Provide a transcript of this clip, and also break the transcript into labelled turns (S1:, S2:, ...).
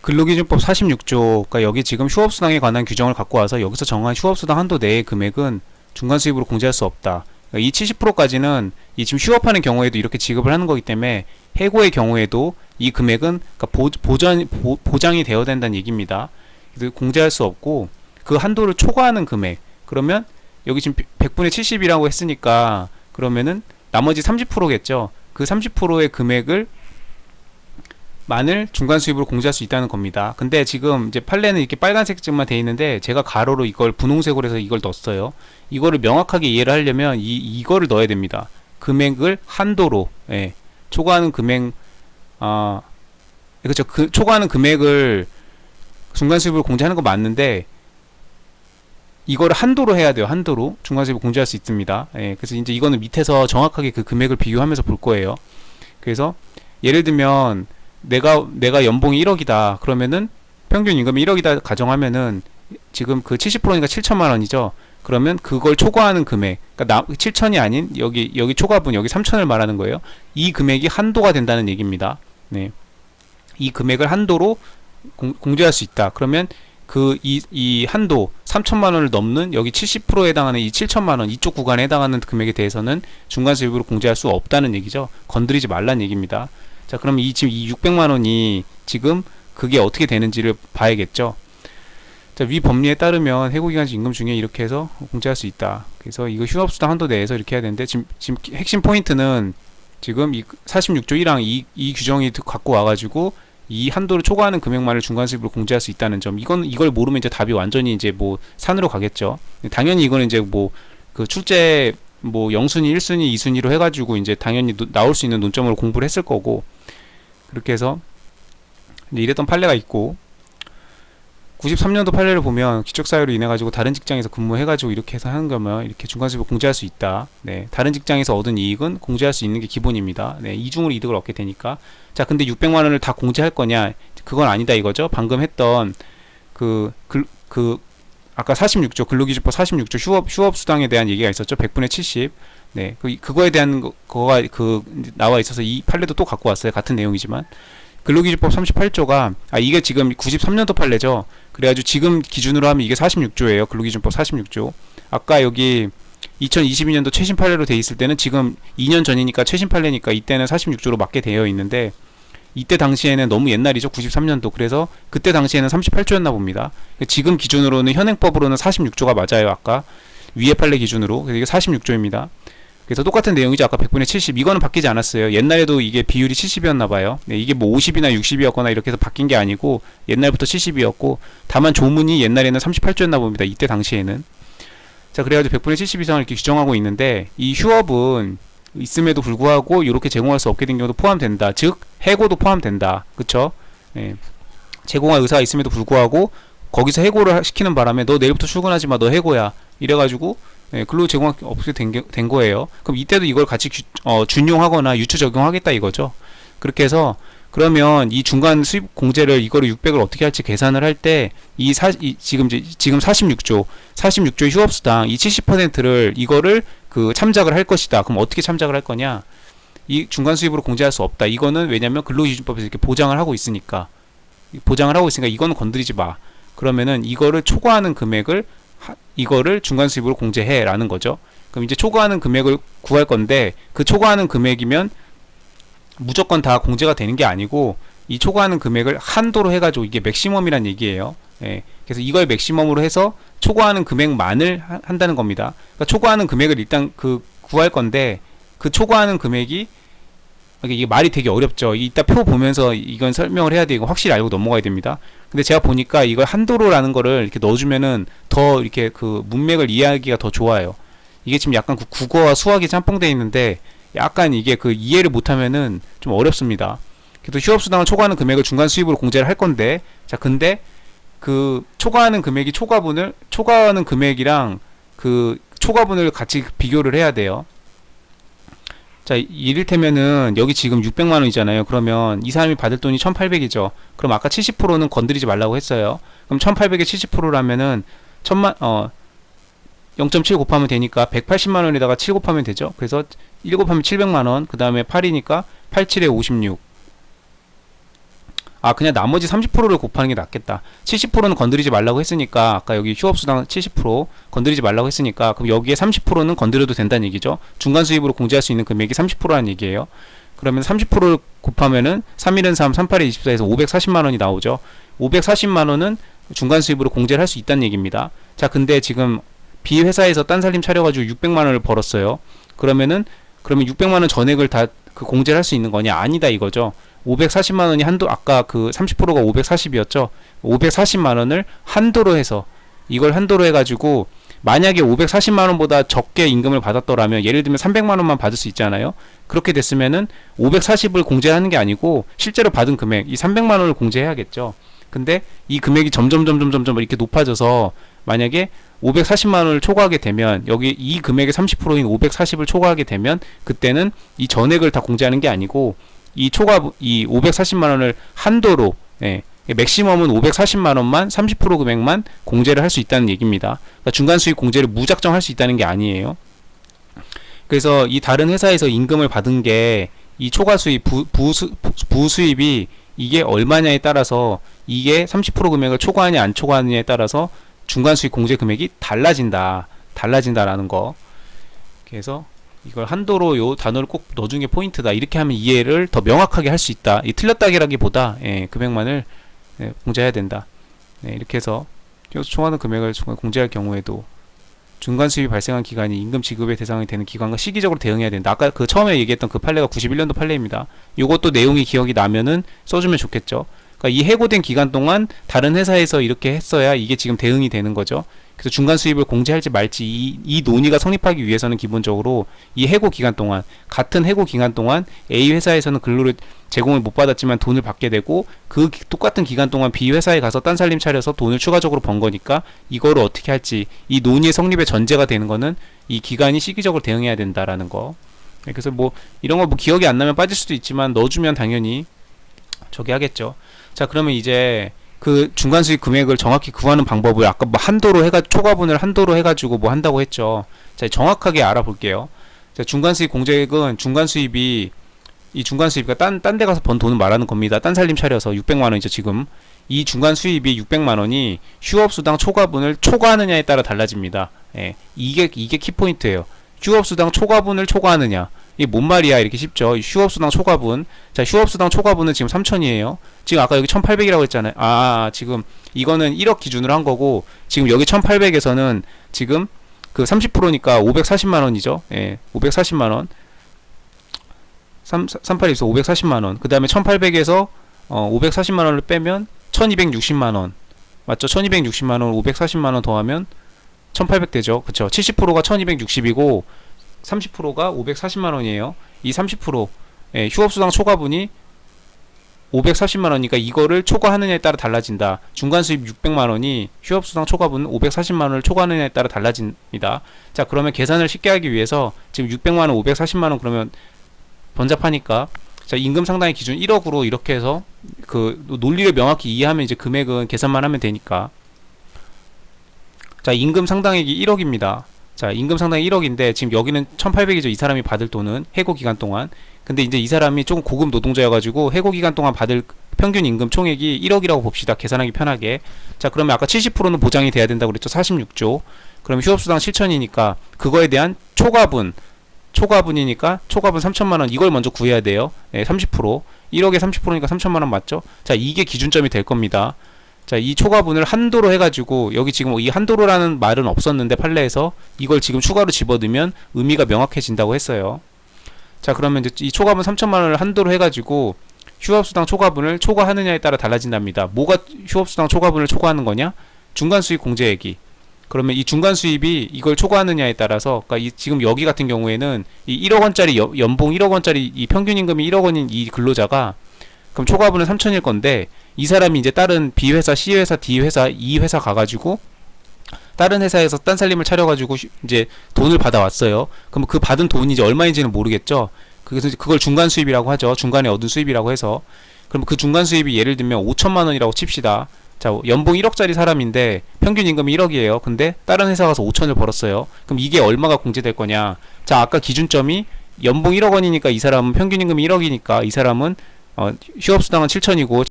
S1: 근로기준법 46조가 여기 지금 휴업수당에 관한 규정을 갖고 와서 여기서 정한 휴업수당 한도 내의 금액은 중간수입으로 공제할 수 없다. 이 70%까지는 이 지금 휴업하는 경우에도 이렇게 지급을 하는 거기 때문에 해고의 경우에도 이 금액은 보장이 되어야 된다는 얘기입니다. 그래서 공제할 수 없고 그 한도를 초과하는 금액, 그러면 여기 지금 100분의 70이라고 했으니까 그러면은 나머지 30%겠죠. 그 30%의 금액을 만을 중간 수입으로 공제할 수 있다는 겁니다. 근데 지금 이제 판례는 이렇게 빨간색만 돼 있는데 제가 가로로 이걸 분홍색으로 해서 이걸 넣었어요. 이거를 명확하게 이해를 하려면 이거를 넣어야 됩니다. 금액을 한도로, 예, 초과하는 금액, 그렇죠. 그 초과하는 금액을 중간 수입으로 공제하는 거 맞는데 이거를 한도로 해야 돼요. 한도로 중간 수입을 공제할 수 있습니다. 예, 그래서 이제 이거는 밑에서 정확하게 그 금액을 비교하면서 볼 거예요. 그래서 예를 들면 내가 연봉이 1억이다. 그러면은 평균 임금이 1억이다 가정하면은 지금 그 70%니까 7천만 원이죠. 그러면 그걸 초과하는 금액, 그러니까 7천이 아닌 여기 초과분 여기 3천을 말하는 거예요. 이 금액이 한도가 된다는 얘기입니다. 네. 이 금액을 한도로 공제할 수 있다. 그러면 이 한도 3천만 원을 넘는 여기 70%에 해당하는 이 7천만 원 이쪽 구간에 해당하는 금액에 대해서는 중간 수입으로 공제할 수 없다는 얘기죠. 건드리지 말라는 얘기입니다. 자, 그럼 지금 이 600만 원이 지금 그게 어떻게 되는지를 봐야겠죠. 자, 위 법리에 따르면 해고기간직 임금 중에 이렇게 해서 공제할 수 있다. 그래서 이거 휴업수당 한도 내에서 이렇게 해야 되는데 지금 핵심 포인트는 지금 이 46조 1항 이 규정이 갖고 와가지고 이 한도를 초과하는 금액만을 중간 수입으로 공제할 수 있다는 점. 이걸 모르면 이제 답이 완전히 이제 뭐 산으로 가겠죠. 당연히 이거는 이제 뭐 그 출제 뭐 0순위, 1순위, 2순위로 해가지고 이제 당연히 나올 수 있는 논점으로 공부를 했을 거고, 그렇게 해서 이제 이랬던 판례가 있고, 93년도 판례를 보면 기적사유로 인해 가지고 다른 직장에서 근무해가지고 이렇게 해서 하는 거면 이렇게 중간수입을 공제할 수 있다. 네, 다른 직장에서 얻은 이익은 공제할 수 있는 게 기본입니다. 네, 이중으로 이득을 얻게 되니까. 자, 근데 600만 원을 다 공제할 거냐? 그건 아니다 이거죠. 방금 했던 아까 46조 근로기준법 46조 휴업수당에 대한 얘기가 있었죠. 100분의 70. 네, 그거에 대한 거가 나와 있어서 이 판례도 또 갖고 왔어요. 같은 내용이지만. 근로기준법 38조가 이게 지금 93년도 판례죠. 그래가지고 지금 기준으로 하면 이게 46조예요. 근로기준법 46조. 아까 여기 2022년도 최신 판례로 돼 있을 때는 지금 2년 전이니까 최신 판례니까 이때는 46조로 맞게 되어 있는데, 이때 당시에는 너무 옛날이죠. 93년도. 그래서 그때 당시에는 38조였나 봅니다. 지금 기준으로는 현행법으로는 46조가 맞아요. 아까 위에 판례 기준으로. 그래서 이게 46조입니다. 그래서 똑같은 내용이죠. 아까 100분의 70. 이거는 바뀌지 않았어요. 옛날에도 이게 비율이 70이었나 봐요. 네, 이게 뭐 50이나 60이었거나 이렇게 해서 바뀐 게 아니고 옛날부터 70이었고, 다만 조문이 옛날에는 38조였나 봅니다. 이때 당시에는. 자, 그래가지고 100분의 70 이상을 이렇게 규정하고 있는데, 이 휴업은 있음에도 불구하고 이렇게 제공할 수 없게 된 경우도 포함된다. 즉 해고도 포함된다. 그쵸? 예. 제공할 의사가 있음에도 불구하고 거기서 해고를 시키는 바람에 너 내일부터 출근하지 마, 너 해고야, 이래가지고 근로 제공할 게 없게 된 거예요. 그럼 이때도 이걸 같이 준용하거나 유추 적용하겠다 이거죠. 그렇게 해서 그러면 이 중간 수입 공제를 이거를 600을 어떻게 할지 계산을 할 때 지금 46조 휴업수당 이 70%를 이거를 참작을 할 것이다. 그럼 어떻게 참작을 할 거냐? 이 중간 수입으로 공제할 수 없다. 이거는 왜냐면 근로기준법에서 이렇게 보장을 하고 있으니까 이거는 건드리지 마. 그러면은 이거를 초과하는 금액을 이거를 중간 수입으로 공제해라는 거죠. 그럼 이제 초과하는 금액을 구할 건데, 그 초과하는 금액이면 무조건 다 공제가 되는 게 아니고 이 초과하는 금액을 한도로 해가지고 이게 맥시멈이란 얘기예요. 예, 그래서 이걸 맥시멈으로 해서 초과하는 금액만을 한다는 겁니다. 그러니까 초과하는 금액을 일단 구할 건데, 그 초과하는 금액이 이게 말이 되게 어렵죠. 이따 표 보면서 이건 설명을 해야 되고 확실히 알고 넘어가야 됩니다. 근데 제가 보니까 이걸 한도로라는 거를 이렇게 넣어주면은 더 이렇게 문맥을 이해하기가 더 좋아요. 이게 지금 약간 국어와 수학이 짬뽕되어 있는데 약간 이게 이해를 못하면은 좀 어렵습니다. 그래도 휴업수당을 초과하는 금액을 중간 수입으로 공제를 할 건데, 자, 근데 초과하는 금액이 초과하는 금액이랑 초과분을 같이 비교를 해야 돼요. 자, 이를테면은 여기 지금 600만원이잖아요. 그러면 이 사람이 받을 돈이 1800이죠. 그럼 아까 70%는 건드리지 말라고 했어요. 그럼 1800에 70%라면은 0.7 곱하면 되니까 180만원에다가 7 곱하면 되죠. 그래서 1 곱하면 700만원, 그 다음에 8이니까 87에 56. 아 그냥 나머지 30%를 곱하는 게 낫겠다. 70%는 건드리지 말라고 했으니까 아까 여기 휴업수당 70% 건드리지 말라고 했으니까 그럼 여기에 30%는 건드려도 된다는 얘기죠. 중간 수입으로 공제할 수 있는 금액이 30%라는 얘기예요. 그러면 30%를 곱하면은 3일은 3, 38에 24에서 540만 원이 나오죠. 540만 원은 중간 수입으로 공제를 할 수 있다는 얘기입니다. 자, 근데 지금 B 회사에서 딴 살림 차려가지고 600만 원을 벌었어요. 그러면 600만 원 전액을 다 그 공제를 할 수 있는 거냐? 아니다 이거죠. 540만 원이 한도 아까 그 30%가 540이었죠. 540만 원을 한도로 해서 이걸 한도로 해가지고 만약에 540만 원보다 적게 임금을 받았더라면 예를 들면 300만 원만 받을 수 있잖아요. 그렇게 됐으면은 540을 공제하는 게 아니고 실제로 받은 금액 이 300만 원을 공제해야겠죠. 근데 이 금액이 점점 이렇게 높아져서 만약에 540만 원을 초과하게 되면 여기 이 금액의 30%인 540을 초과하게 되면 그때는 이 전액을 다 공제하는 게 아니고 이 540만 원을 한도로 맥시멈은 540만 원만 30% 금액만 공제를 할 수 있다는 얘기입니다. 그러니까 중간 수익 공제를 무작정 할 수 있다는 게 아니에요. 그래서 이 다른 회사에서 임금을 받은 게 이 초과 수입 부수입이 이게 얼마냐에 따라서 이게 30% 금액을 초과하냐 안 초과하느냐에 따라서 중간 수익 공제 금액이 달라진다라는 거. 그래서 이걸 한도로 요 단어를 꼭 넣어준 게 포인트다. 이렇게 하면 이해를 더 명확하게 할 수 있다. 이 틀렸다기라기보다 금액만을 공제해야 된다. 이렇게 해서 초과하는 금액을 공제할 경우에도 중간 수입이 발생한 기간이 임금 지급의 대상이 되는 기간과 시기적으로 대응해야 된다. 아까 그 처음에 얘기했던 그 판례가 91년도 판례입니다. 요것도 내용이 기억이 나면은 써주면 좋겠죠. 그러니까 이 해고된 기간 동안 다른 회사에서 이렇게 했어야 이게 지금 대응이 되는 거죠. 그래서 중간 수입을 공제할지 말지 이 논의가 성립하기 위해서는 기본적으로 이 해고 기간 동안 같은 해고 기간 동안 A 회사에서는 근로를 제공을 못 받았지만 돈을 받게 되고 그 똑같은 기간 동안 B 회사에 가서 딴 살림 차려서 돈을 추가적으로 번 거니까 이거를 어떻게 할지 이 논의의 성립의 전제가 되는 거는 이 기간이 시기적으로 대응해야 된다라는 거. 그래서 뭐 이런 거 뭐 기억이 안 나면 빠질 수도 있지만 넣어주면 당연히 저기 하겠죠. 자, 그러면 이제 그 중간 수익 금액을 정확히 구하는 방법을 아까 뭐 한도로 초과분을 한도로 해가지고 뭐 한다고 했죠. 자, 정확하게 알아볼게요. 자, 중간 수익 공제액은 중간 수입이 이 중간 수입이 딴 데 가서 번 돈을 말하는 겁니다. 딴 살림 차려서 600만 원이죠, 지금. 이 중간 수입이 600만 원이 휴업수당 초과분을 초과하느냐에 따라 달라집니다. 이게 키포인트예요. 휴업수당 초과분을 초과하느냐. 이게 뭔 말이야? 이렇게 쉽죠. 휴업수당 초과분. 자, 휴업수당 초과분은 지금 3천이에요. 지금 아까 여기 1800이라고 했잖아요. 지금 이거는 1억 기준으로 한 거고, 지금 여기 1800에서는 지금 그 30%니까 540만원이죠. 540만원. 38에서 540만원. 그 다음에 1800에서 540만원을 빼면 1260만원. 맞죠? 1260만원, 540만원 더하면 1800 되죠. 그쵸? 70%가 1260이고, 30%가 540만원이에요. 이 30%, 휴업수당 초과분이 540만원이니까 이거를 초과하느냐에 따라 달라진다. 중간수입 600만원이 휴업수당 초과분 540만원을 초과하느냐에 따라 달라집니다. 자, 그러면 계산을 쉽게 하기 위해서 지금 600만원, 540만원 그러면 번잡하니까 자, 임금 상당의 기준 1억으로 이렇게 해서 그 논리를 명확히 이해하면 이제 금액은 계산만 하면 되니까. 자, 임금 상당액이 1억입니다. 자, 임금 상당히 1억인데 지금 여기는 1800이죠. 이 사람이 받을 돈은 해고 기간 동안. 근데 이제 이 사람이 조금 고급 노동자여가지고 해고 기간 동안 받을 평균 임금 총액이 1억이라고 봅시다. 계산하기 편하게. 자, 그러면 아까 70%는 보장이 돼야 된다고 그랬죠. 46조. 그럼 휴업수당 7천이니까 그거에 대한 초과분이니까 초과분 3천만원 이걸 먼저 구해야 돼요. 30%. 1억에 30%니까 3천만원 맞죠? 자, 이게 기준점이 될 겁니다. 자, 이 초과분을 한도로 해가지고 여기 지금 이 한도로라는 말은 없었는데 판례에서 이걸 지금 추가로 집어넣으면 의미가 명확해진다고 했어요. 자, 그러면 이제 이 초과분 3천만원을 한도로 해가지고 휴업수당 초과분을 초과하느냐에 따라 달라진답니다. 뭐가 휴업수당 초과분을 초과하는 거냐? 중간수입 공제액이. 그러면 이 중간수입이 이걸 초과하느냐에 따라서 그러니까 지금 여기 같은 경우에는 이 1억원짜리 연봉 1억원짜리 이 평균임금이 1억원인 이 근로자가 그럼 초과분은 3천일 건데 이 사람이 이제 다른 B회사, C회사, D회사, E회사 가가지고 다른 회사에서 딴 살림을 차려가지고 이제 돈을 받아왔어요. 그럼 그 받은 돈이 이제 얼마인지는 모르겠죠. 그래서 그걸 중간 수입이라고 하죠. 중간에 얻은 수입이라고 해서. 그럼 그 중간 수입이 예를 들면 5천만 원이라고 칩시다. 자, 연봉 1억짜리 사람인데 평균 임금이 1억이에요. 근데 다른 회사 가서 5천을 벌었어요. 그럼 이게 얼마가 공제될 거냐? 자, 아까 기준점이 연봉 1억 원이니까 이 사람은 평균 임금이 1억이니까 이 사람은 휴업수당은 7천이고